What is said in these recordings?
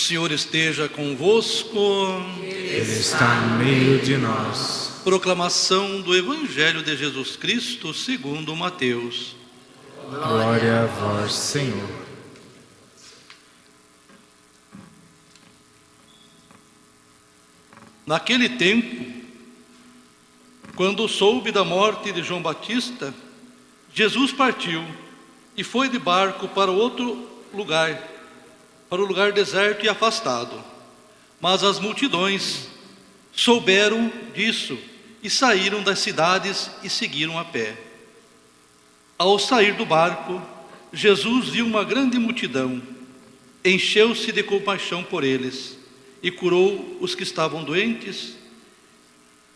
Senhor esteja convosco. Ele está no meio de nós. Proclamação do Evangelho de Jesus Cristo segundo Mateus. Glória a vós, Senhor. Naquele tempo, quando soube da morte de João Batista, Jesus partiu e foi de barco para outro lugar, para o lugar deserto e afastado. Mas as multidões souberam disso e saíram das cidades e seguiram a pé. Ao sair do barco, Jesus viu uma grande multidão, encheu-se de compaixão por eles e curou os que estavam doentes.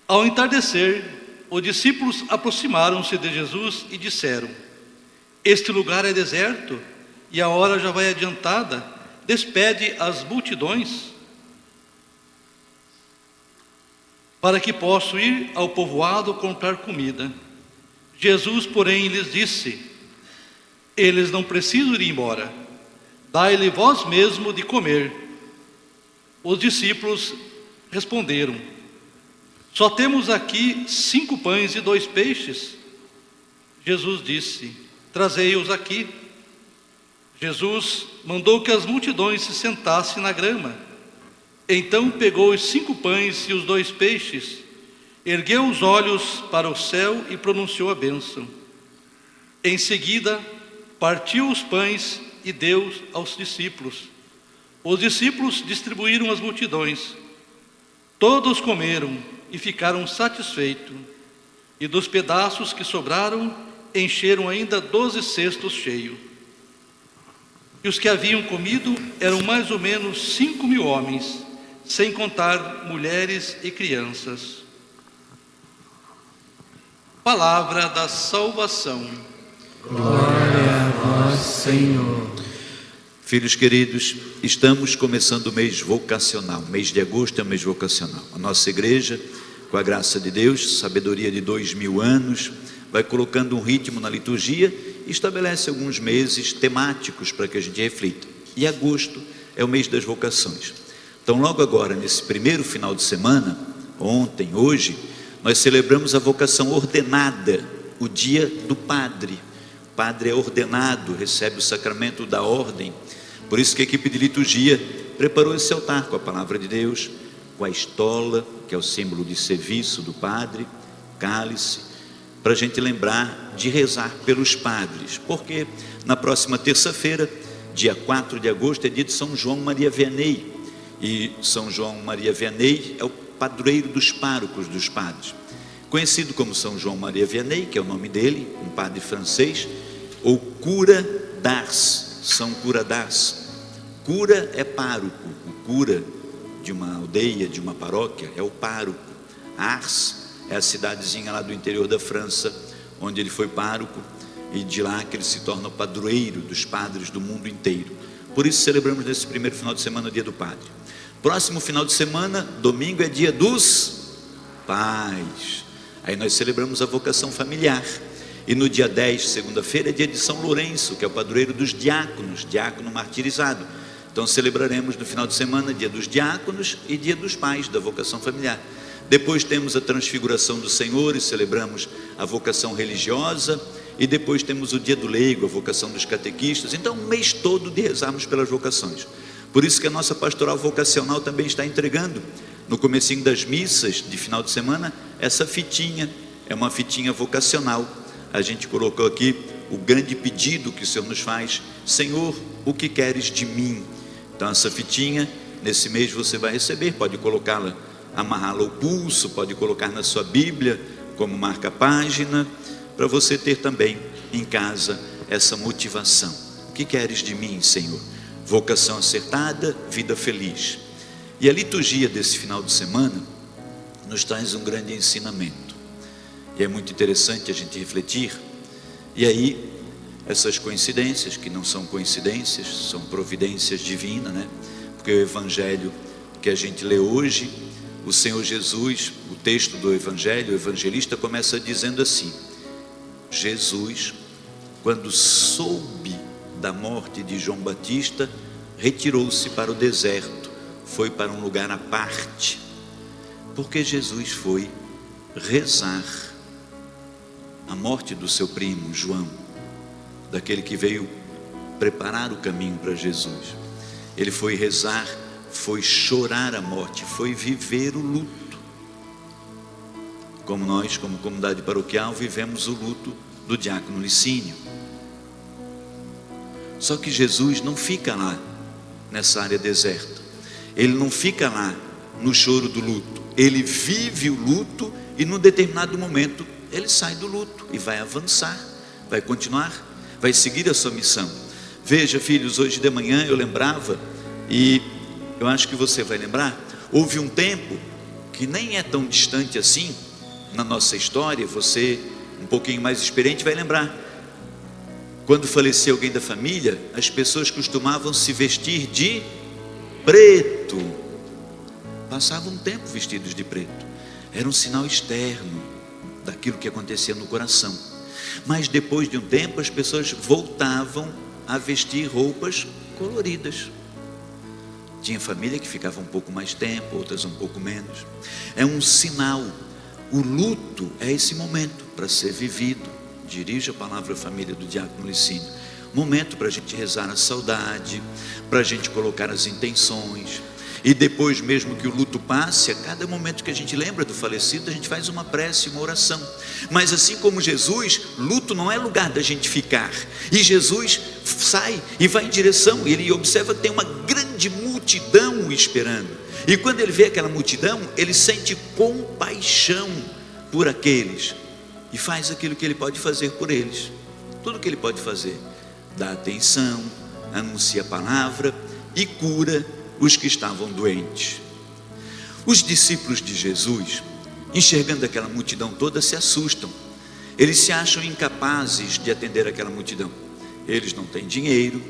Ao entardecer, os discípulos aproximaram-se de Jesus e disseram: este lugar é deserto e a hora já vai adiantada. Despede as multidões para que possam ir ao povoado comprar comida. Jesus, porém, lhes disse: eles não precisam ir embora, dai-lhe vós mesmo de comer. Os discípulos responderam: só temos aqui 5 pães e 2 peixes. Jesus disse: trazei-os aqui. Jesus mandou que as multidões se sentassem na grama. Então pegou os 5 pães e os 2 peixes, ergueu os olhos para o céu e pronunciou a bênção. Em seguida, partiu os pães e deu aos discípulos. Os discípulos distribuíram às multidões. Todos comeram e ficaram satisfeitos, e dos pedaços que sobraram, encheram ainda 12 cestos cheios. E os que haviam comido eram mais ou menos 5.000 homens, sem contar mulheres e crianças. Palavra da salvação. Glória a vós, Senhor. Filhos queridos, estamos começando o mês vocacional. O mês de agosto é o mês vocacional. A nossa igreja, com a graça de Deus, sabedoria de 2000 anos, vai colocando um ritmo na liturgia e estabelece alguns meses temáticos para que a gente reflita. E agosto é o mês das vocações. Então, logo agora, nesse primeiro final de semana, ontem, hoje, nós celebramos a vocação ordenada, o dia do padre. O padre é ordenado, recebe o sacramento da ordem. Por isso que a equipe de liturgia preparou esse altar com a palavra de Deus, com a estola, que é o símbolo de serviço do padre, cálice, para a gente lembrar de rezar pelos padres, porque na próxima terça-feira, dia 4 de agosto, é dia de São João Maria Vianney, e São João Maria Vianney é o padroeiro dos párocos dos padres, conhecido como São João Maria Vianney, que é o nome dele, um padre francês, ou cura d'Ars, São Cura d'Ars. Cura é pároco, o cura de uma aldeia, de uma paróquia, é o pároco. Ars é a cidadezinha lá do interior da França, onde ele foi pároco, e de lá que ele se torna o padroeiro dos padres do mundo inteiro. Por isso celebramos nesse primeiro final de semana o dia do padre. Próximo final de semana, domingo, é dia dos pais. Aí nós celebramos a vocação familiar. E no dia 10, segunda-feira, é dia de São Lourenço, que é o padroeiro dos diáconos, diácono martirizado. Então celebraremos no final de semana dia dos diáconos e dia dos pais, da vocação familiar. Depois temos a transfiguração do Senhor e celebramos a vocação religiosa. E depois temos o dia do leigo, a vocação dos catequistas. Então um mês todo de rezarmos pelas vocações. Por isso que a nossa pastoral vocacional também está entregando, no comecinho das missas de final de semana, essa fitinha. É uma fitinha vocacional. A gente colocou aqui o grande pedido que o Senhor nos faz: Senhor, o que queres de mim? Então essa fitinha, nesse mês você vai receber, pode colocá-la, amarrá-la ao pulso, pode colocar na sua Bíblia como marca-página, para você ter também em casa essa motivação. O que queres de mim, Senhor? Vocação acertada, vida feliz. E a liturgia desse final de semana nos traz um grande ensinamento. E é muito interessante a gente refletir. E aí, essas coincidências, que não são coincidências, são providências divinas, né? Porque o evangelho que a gente lê hoje, o Senhor Jesus, o texto do evangelho, o evangelista começa dizendo assim: Jesus, quando soube da morte de João Batista, retirou-se para o deserto, foi para um lugar à parte, porque Jesus foi rezar a morte do seu primo João, daquele que veio preparar o caminho para Jesus. Ele foi rezar, foi chorar a morte, foi viver o luto, como nós, como comunidade paroquial, vivemos o luto do diácono Licínio. Só que Jesus não fica lá nessa área deserta, ele não fica lá no choro do luto, ele vive o luto e num determinado momento ele sai do luto e vai avançar, vai continuar, vai seguir a sua missão. Veja, filhos, hoje de manhã eu lembrava, e eu acho que você vai lembrar, houve um tempo que nem é tão distante assim na nossa história, você um pouquinho mais experiente vai lembrar, quando falecia alguém da família, as pessoas costumavam se vestir de preto, passavam um tempo vestidos de preto, era um sinal externo daquilo que acontecia no coração. Mas depois de um tempo as pessoas voltavam a vestir roupas coloridas. Tinha família que ficava um pouco mais tempo, outras um pouco menos. É um sinal. O luto é esse momento para ser vivido. Dirige a palavra à família do diácono Licínio. Momento para a gente rezar a saudade, para a gente colocar as intenções. E depois, mesmo que o luto passe, a cada momento que a gente lembra do falecido, a gente faz uma prece, uma oração. Mas assim como Jesus, luto não é lugar da gente ficar. E Jesus sai e vai em direção, e ele observa que tem uma grande multidão o esperando. E quando ele vê aquela multidão, ele sente compaixão por aqueles e faz aquilo que ele pode fazer por eles. Tudo que ele pode fazer: dá atenção, anuncia a palavra e cura os que estavam doentes. Os discípulos de Jesus, enxergando aquela multidão toda, se assustam. Eles se acham incapazes de atender aquela multidão. Eles não têm dinheiro,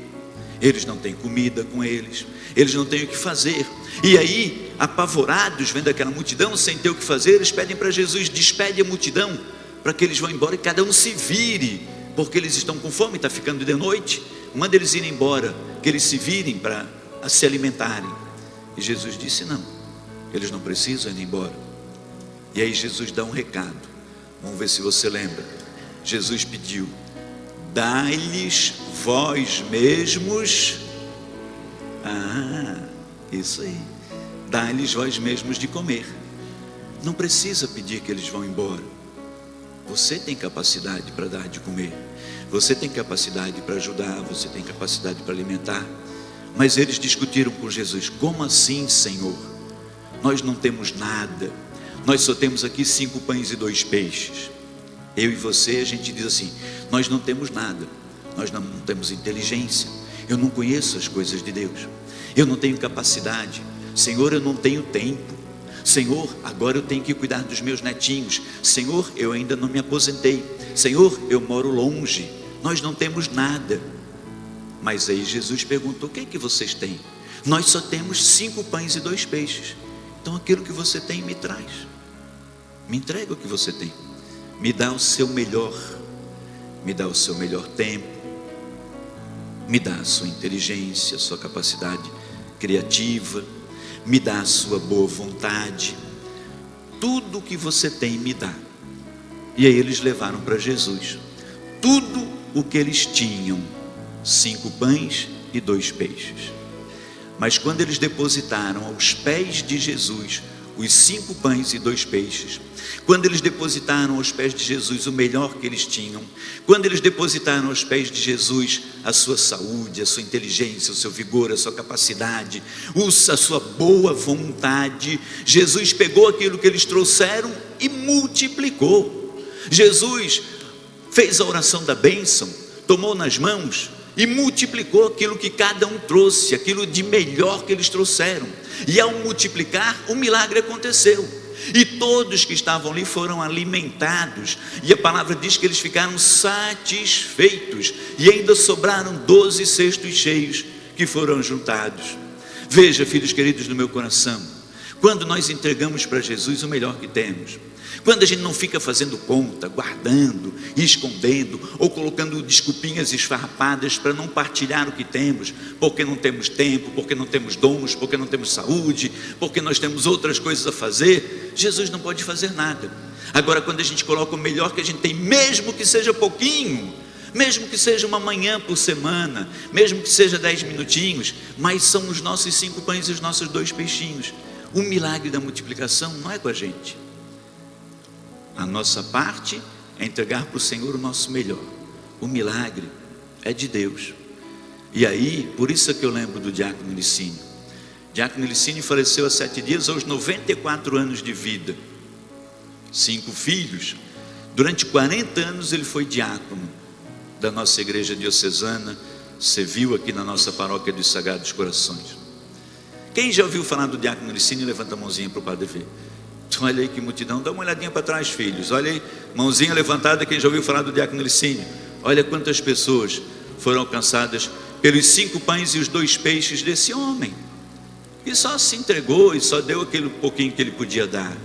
eles não têm comida com eles, eles não têm o que fazer. E aí, apavorados, vendo aquela multidão sem ter o que fazer, eles pedem para Jesus: despede a multidão, para que eles vão embora e cada um se vire, porque eles estão com fome, está ficando de noite. Manda eles irem embora, que eles se virem para se alimentarem. E Jesus disse: não, eles não precisam ir embora. E aí Jesus dá um recado, vamos ver se você lembra. Jesus pediu: dai-lhes vós mesmos, isso aí, dai-lhes vós mesmos de comer. Não precisa pedir que eles vão embora. Você tem capacidade para dar de comer, você tem capacidade para ajudar, você tem capacidade para alimentar. Mas eles discutiram com Jesus: como assim, Senhor? Nós não temos nada, nós só temos aqui 5 pães e 2 peixes. Eu e você, a gente diz assim: nós não temos nada, nós não temos inteligência, eu não conheço as coisas de Deus, eu não tenho capacidade, Senhor, eu não tenho tempo, Senhor, agora eu tenho que cuidar dos meus netinhos, Senhor, eu ainda não me aposentei, Senhor, eu moro longe, nós não temos nada. Mas aí Jesus perguntou: o que é que vocês têm? Nós só temos 5 pães e 2 peixes. Então aquilo que você tem me traz, me entrega o que você tem, me dá o seu melhor, me dá o seu melhor tempo, me dá a sua inteligência, a sua capacidade criativa, me dá a sua boa vontade, tudo o que você tem me dá. E aí eles levaram para Jesus tudo o que eles tinham, 5 pães e 2 peixes. Mas quando eles depositaram aos pés de Jesus os 5 pães e 2 peixes, quando eles depositaram aos pés de Jesus o melhor que eles tinham, quando eles depositaram aos pés de Jesus a sua saúde, a sua inteligência, o seu vigor, a sua capacidade, a sua boa vontade, Jesus pegou aquilo que eles trouxeram e multiplicou. Jesus fez a oração da bênção, tomou nas mãos e multiplicou aquilo que cada um trouxe, aquilo de melhor que eles trouxeram. E ao multiplicar, o milagre aconteceu. E todos que estavam ali foram alimentados. E a palavra diz que eles ficaram satisfeitos. E ainda sobraram 12 cestos cheios que foram juntados. Veja, filhos queridos do meu coração, Quando nós entregamos para Jesus o melhor que temos. Quando a gente não fica fazendo conta, guardando e escondendo, ou colocando desculpinhas esfarrapadas para não partilhar o que temos, porque não temos tempo, porque não temos dons, porque não temos saúde, porque nós temos outras coisas a fazer, Jesus não pode fazer nada. Agora, quando a gente coloca o melhor que a gente tem, mesmo que seja pouquinho, mesmo que seja uma manhã por semana, mesmo que seja 10 minutinhos, mas são os nossos 5 pães e os nossos 2 peixinhos. O milagre da multiplicação não é com a gente. A nossa parte é entregar para o Senhor o nosso melhor. O milagre é de Deus. E aí, por isso é que eu lembro do diácono Licínio. Diácono Licínio faleceu há 7 dias, aos 94 anos de vida. 5 filhos. Durante 40 anos ele foi diácono da nossa igreja diocesana, serviu aqui na nossa paróquia dos Sagrados Corações. Quem já ouviu falar do diácono Licínio, levanta a mãozinha para o padre ver. Olha aí que multidão, dá uma olhadinha para trás, filhos. Olha aí, mãozinha levantada, quem já ouviu falar do diácono Licínio. Olha quantas pessoas foram alcançadas pelos 5 pães e os 2 peixes desse homem, e só se entregou e só deu aquele pouquinho que ele podia dar.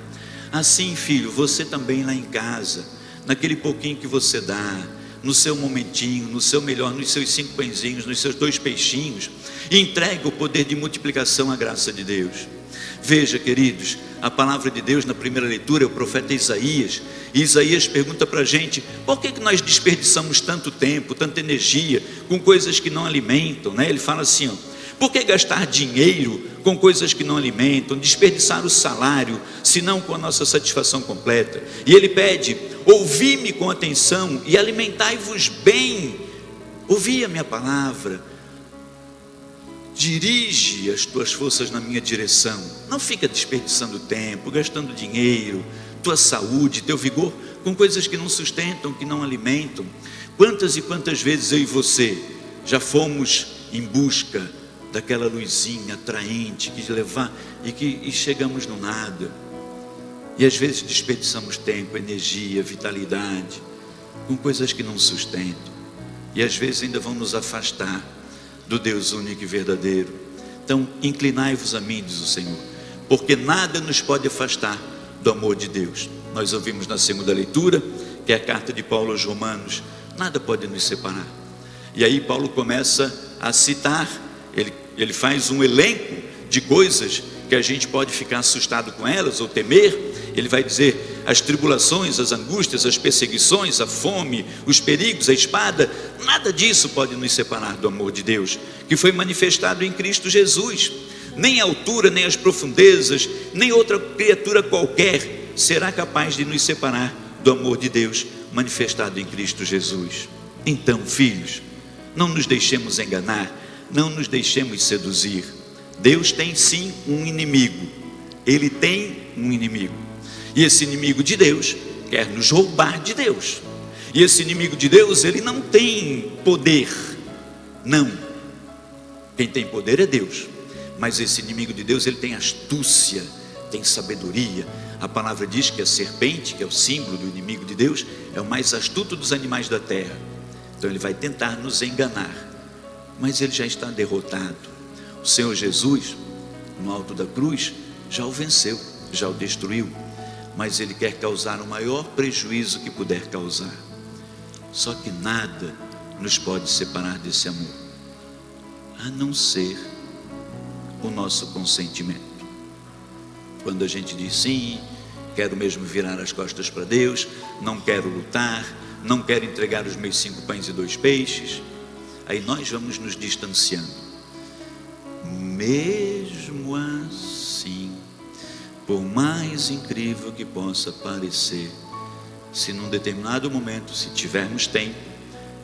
Assim, filho, você também lá em casa, naquele pouquinho que você dá, no seu momentinho, no seu melhor, nos seus 5 pãezinhos, nos seus 2 peixinhos, entrega o poder de multiplicação à graça de Deus. Veja, queridos, a palavra de Deus na primeira leitura é o profeta Isaías. E Isaías pergunta para a gente: por que nós desperdiçamos tanto tempo, tanta energia com coisas que não alimentam, né? Ele fala assim, ó: por que gastar dinheiro com coisas que não alimentam, desperdiçar o salário, senão com a nossa satisfação completa? E ele pede: ouvi-me com atenção e alimentai-vos bem. Ouvi a minha palavra, dirige as tuas forças na minha direção. Não fica desperdiçando tempo, gastando dinheiro, tua saúde, teu vigor com coisas que não sustentam, que não alimentam. Quantas e quantas vezes eu e você já fomos em busca daquela luzinha atraente que levar e chegamos no nada, e às vezes desperdiçamos tempo, energia, vitalidade com coisas que não sustentam, e às vezes ainda vão nos afastar do Deus único e verdadeiro. Então, inclinai-vos a mim, diz o Senhor, porque nada nos pode afastar do amor de Deus. Nós ouvimos na segunda leitura, que é a carta de Paulo aos Romanos: nada pode nos separar. E aí Paulo começa a citar, ele faz um elenco de coisas que a gente pode ficar assustado com elas ou temer. Ele vai dizer: as tribulações, as angústias, as perseguições, a fome, os perigos, a espada, nada disso pode nos separar do amor de Deus, que foi manifestado em Cristo Jesus. Nem a altura, nem as profundezas, nem outra criatura qualquer será capaz de nos separar do amor de Deus manifestado em Cristo Jesus. Então, filhos, não nos deixemos enganar, não nos deixemos seduzir. Deus tem sim um inimigo. Ele tem um inimigo. E esse inimigo de Deus quer nos roubar de Deus. E esse inimigo de Deus, ele não tem poder. Não. Quem tem poder é Deus. Mas esse inimigo de Deus, ele tem astúcia, tem sabedoria. A palavra diz que a serpente, que é o símbolo do inimigo de Deus, é o mais astuto dos animais da terra. Então ele vai tentar nos enganar, mas ele já está derrotado. O Senhor Jesus, no alto da cruz, já o venceu, já o destruiu. Mas ele quer causar o maior prejuízo que puder causar. Só que nada nos pode separar desse amor, a não ser o nosso consentimento. Quando a gente diz sim, quero mesmo virar as costas para Deus, não quero lutar, não quero entregar os meus 5 pães e 2 peixes, aí nós vamos nos distanciando. Mesmo assim, por mais incrível que possa parecer, se num determinado momento, se tivermos tempo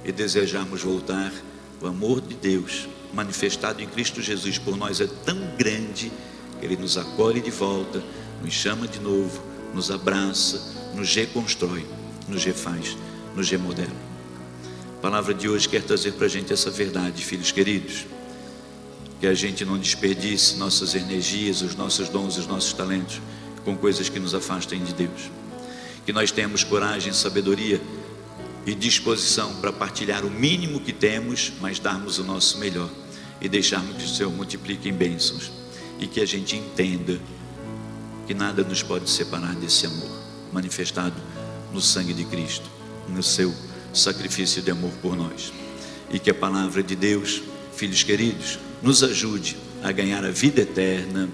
e desejarmos voltar, o amor de Deus manifestado em Cristo Jesus por nós é tão grande que Ele nos acolhe de volta, nos chama de novo, nos abraça, nos reconstrói, nos refaz, nos remodela. A palavra de hoje quer trazer para a gente essa verdade, filhos queridos, que a gente não desperdice nossas energias, os nossos dons, os nossos talentos com coisas que nos afastem de Deus. Que nós tenhamos coragem, sabedoria e disposição para partilhar o mínimo que temos, mas darmos o nosso melhor e deixarmos que o Senhor multiplique em bênçãos. E que a gente entenda e nada nos pode separar desse amor manifestado no sangue de Cristo, no seu sacrifício de amor por nós. E que a palavra de Deus, filhos queridos, nos ajude a ganhar a vida eterna